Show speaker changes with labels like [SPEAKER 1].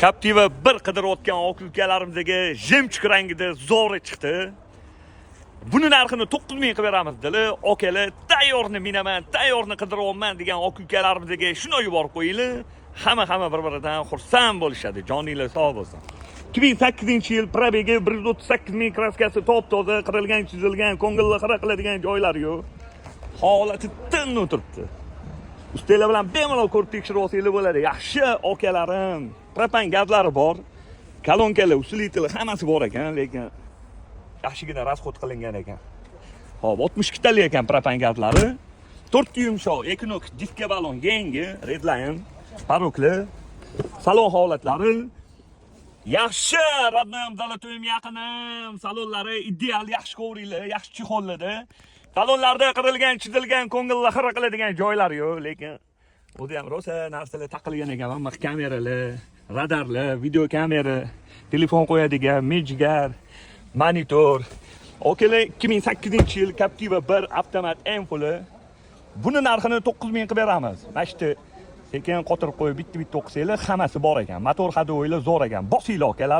[SPEAKER 1] Captiva bir qidirayotgan oq-ukalarimizga jemchuk rangida zo'ri chiqdi. Buni narxini 9000 qilib beramiz dedilar. Okalar, tayyorni minaman, tayyorni qidiryapman degan oq-ukalarimizga shuni yuborib qo'yinglar. Hamma bir-biridan xursand bo'lishadi. Joninglar sog' bo'lsin. 2008-yil probegi 138 kraskasi top-toza, qirilgan, chizilgan, ko'ngilni xira qiladigan joylari yo'q. Holati tinch o'tiribdi. Ustalar bilan bemalol ko'rib tekshirib olsanglar bo'ladi. Yaxshi okalarim, propan gazlari bor. Kolonkalar, usilitlar hammasi bor ekan, lekin yaxshigina rasxod qilingan ekan. Xo'p, 62 talik ekan propan gazlari. 4 yumshoq Equinox diska balon yangi, Redline, parokli, salon holatlari yaxshi, radnoyam dalatoyim yaqinim, salonlari ideal, yaxshi kovringlar, yaxshi chexollarda. Salonlarda qirilgan, chizilgan, ko'ngilni xira qiladigan joylar yo'q, lekin o'zi ham rosa narsalar taqilgan ekan, hamma kameralar, radarlar, video kamera, telefon qo'yadigan, mejgar, monitor. Okalar 2008-yil Captiva 1 avtomat M-puli. Buni narxini 9000 qilib beramiz. Mana shu sekin qotirib qo'yib bitta o'qisanglar, hammasi bor ekan. Motor hado'ylar zo'r ekan. Bosinglar okalar.